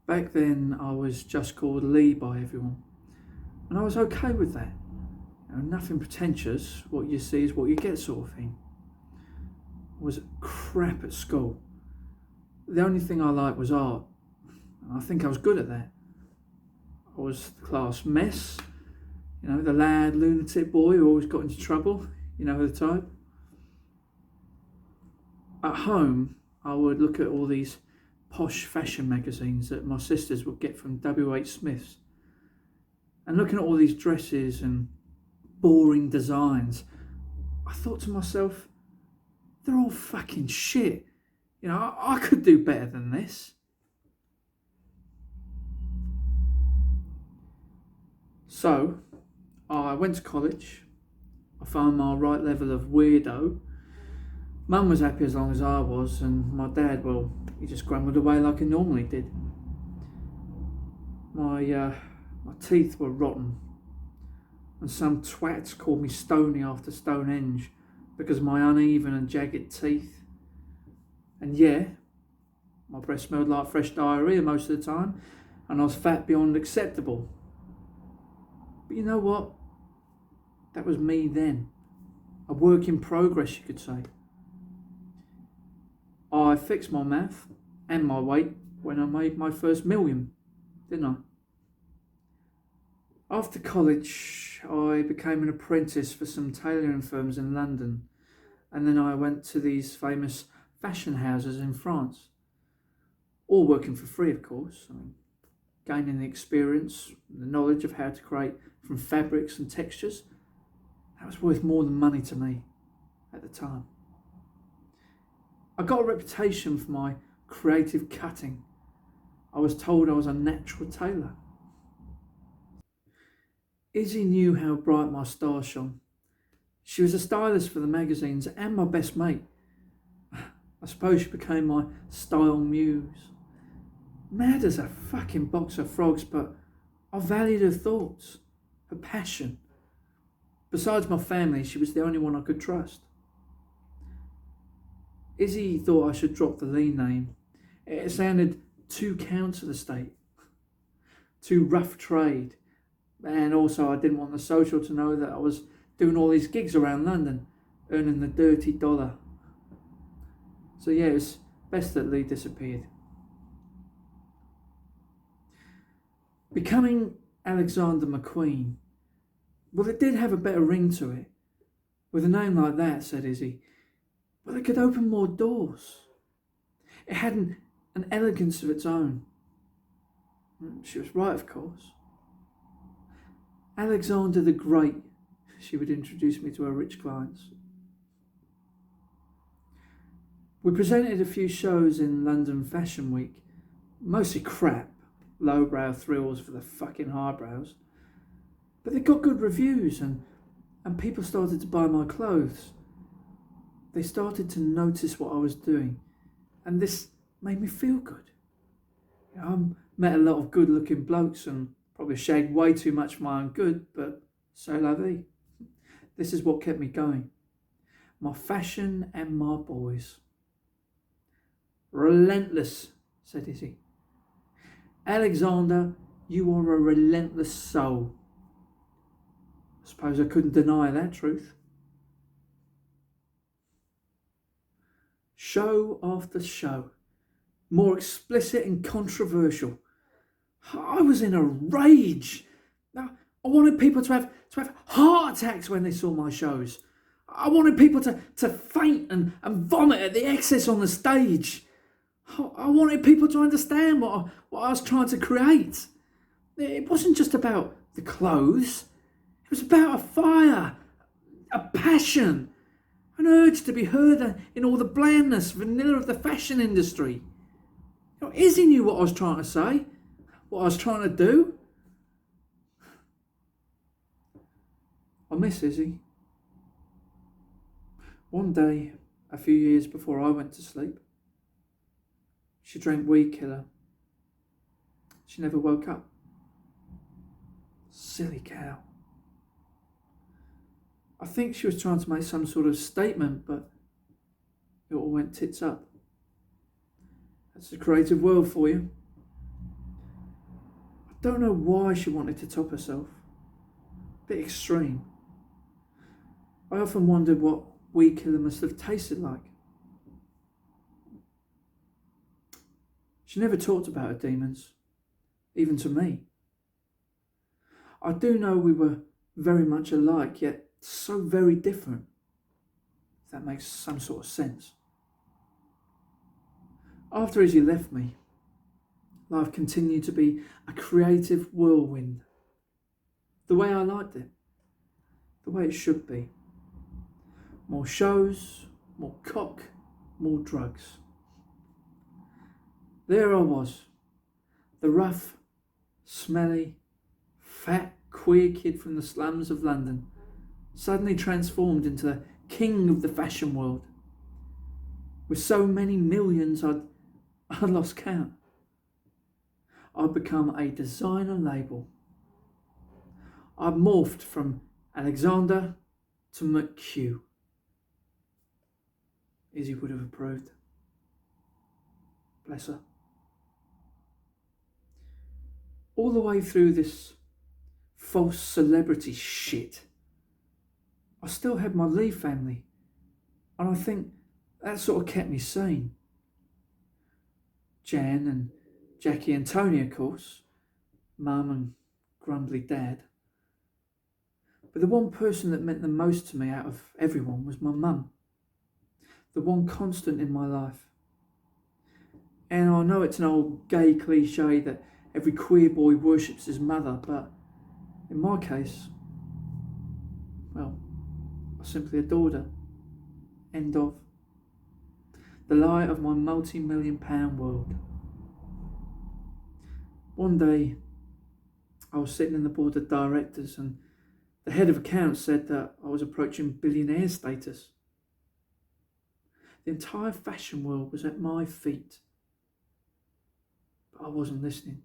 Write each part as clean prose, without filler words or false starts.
Back then, I was just called Lee by everyone, and I was okay with that. Nothing pretentious, what you see is what you get sort of thing. I was crap at school. The only thing I liked was art, and I think I was good at that. I was the class mess, the lad, lunatic boy who always got into trouble, the type. At home, I would look at all these posh fashion magazines that my sisters would get from W.H. Smith's. And looking at all these dresses and boring designs, I thought to myself, they're all fucking shit. I could do better than this. So, I went to college. I found my right level of weirdo. Mum was happy as long as I was, and my dad, well, he just grumbled away like he normally did. My teeth were rotten, and some twats called me Stony after Stonehenge because of my uneven and jagged teeth. And yeah, my breath smelled like fresh diarrhea most of the time, and I was fat beyond acceptable. But you know what? That was me then. A work in progress, you could say. I fixed my math and my weight when I made my first million, didn't I? After college, I became an apprentice for some tailoring firms in London, and then I went to these famous fashion houses in France. All working for free, of course. Gaining the experience, the knowledge of how to create from fabrics and textures. That was worth more than money to me at the time. I got a reputation for my creative cutting. I was told I was a natural tailor. Izzy knew how bright my stars shone. She was a stylist for the magazines and my best mate. I suppose she became my style muse. Mad as a fucking box of frogs, but I valued her thoughts, her passion. Besides my family, she was the only one I could trust. Izzy thought I should drop the Lee name. It sounded too counter the state, too rough trade. And also I didn't want the social to know that I was doing all these gigs around London, earning the dirty dollar. So yeah, it was best that Lee disappeared. Becoming Alexander McQueen, well, it did have a better ring to it. With a name like that, said Izzy, well, it could open more doors. It had an elegance of its own. She was right, of course. Alexander the Great, she would introduce me to her rich clients. We presented a few shows in London Fashion Week, mostly crap, lowbrow thrills for the fucking highbrows. But they got good reviews and people started to buy my clothes. They started to notice what I was doing, and this made me feel good. I met a lot of good-looking blokes and probably shagged way too much for my own good, but c'est la vie. This is what kept me going. My fashion and my boys. Relentless, said Izzy. Alexander, you are a relentless soul. I suppose I couldn't deny that truth. Show after show, more explicit and controversial. I was in a rage. I wanted people to have heart attacks when they saw my shows. I wanted people to faint and vomit at the excess on the stage. I wanted people to understand what I was trying to create. It wasn't just about the clothes. It was about a fire, a passion, an urge to be heard in all the blandness, vanilla of the fashion industry. Izzy knew what I was trying to say, what I was trying to do. I miss Izzy. One day, a few years before I went to sleep, she drank weed killer. She never woke up. Silly cow. I think she was trying to make some sort of statement, but it all went tits up. That's the creative world for you. Don't know why she wanted to top herself. Bit extreme. I often wondered what weed killer must have tasted like. She never talked about her demons, even to me. I do know we were very much alike, yet so very different, if that makes some sort of sense. After Izzy left me, life continued to be a creative whirlwind. The way I liked it. The way it should be. More shows, more cock, more drugs. There I was, the rough, smelly, fat, queer kid from the slums of London, suddenly transformed into the king of the fashion world. With so many millions I'd lost count. I'd become a designer label. I'd morphed from Alexander to McQueen. Izzy would have approved. Bless her. All the way through this false celebrity shit, I still had my Lee family, and I think that sort of kept me sane. Jan and Jackie and Tony, of course, Mum and grumbly Dad. But the one person that meant the most to me out of everyone was my mum, the one constant in my life. And I know it's an old gay cliche that every queer boy worships his mother, but in my case, well, I simply adored her. End of. The light of my multi-million-pound world. One day, I was sitting in the board of directors and the head of accounts said that I was approaching billionaire status. The entire fashion world was at my feet. But I wasn't listening.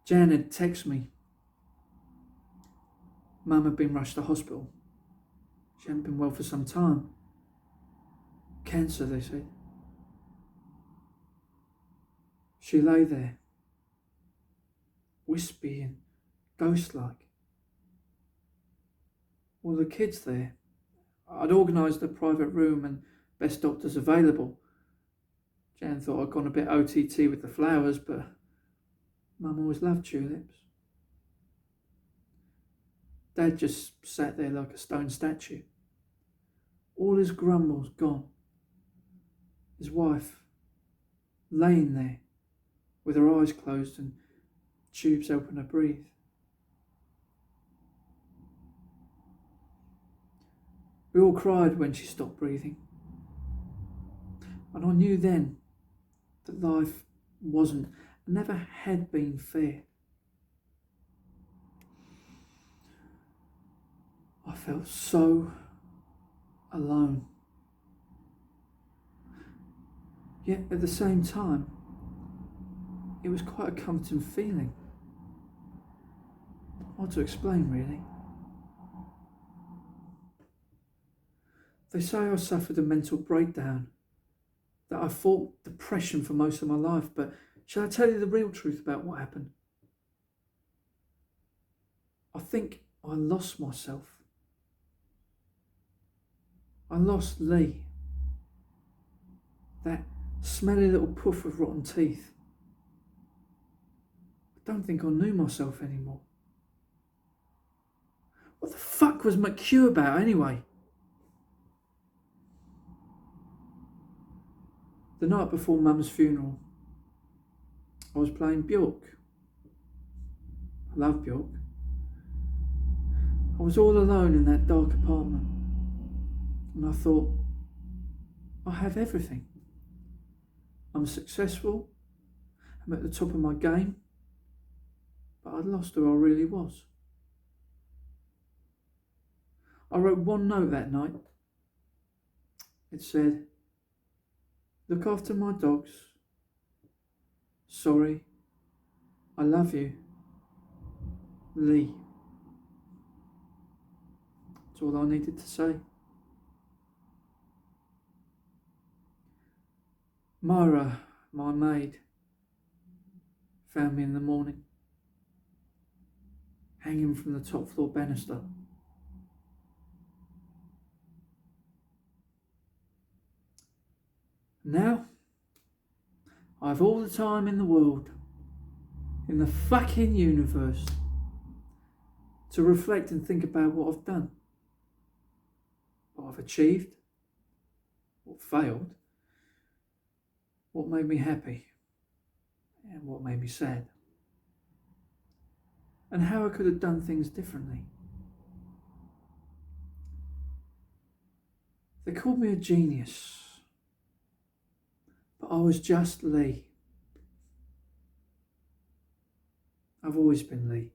Jan had texted me. Mum had been rushed to hospital. She hadn't been well for some time. Cancer, they said. She lay there, wispy and ghost-like. All the kids there. I'd organised a private room and best doctors available. Jan thought I'd gone a bit OTT with the flowers, but Mum always loved tulips. Dad just sat there like a stone statue. All his grumbles gone. His wife laying there with her eyes closed and tubes helping her breathe. We all cried when she stopped breathing. And I knew then that life wasn't, never had been fair. I felt so alone. Yet at the same time, it was quite a comforting feeling. Hard to explain, really. They say I suffered a mental breakdown, that I fought depression for most of my life, but shall I tell you the real truth about what happened? I think I lost myself. I lost Lee. That smelly little puff with rotten teeth. I don't think I knew myself anymore. What the fuck was McHugh about anyway? The night before Mum's funeral, I was playing Bjork. I love Bjork. I was all alone in that dark apartment, and I thought, I have everything. I'm successful, I'm at the top of my game, but I'd lost who I really was. I wrote one note that night. It said, look after my dogs. Sorry. I love you. Lee. That's all I needed to say. Myra, my maid, found me in the morning, hanging from the top floor banister. Now, I've all the time in the world, in the fucking universe, to reflect and think about what I've done, what I've achieved, what failed, what made me happy, and what made me sad, and how I could have done things differently. They called me a genius, but I was just Lee. I've always been Lee.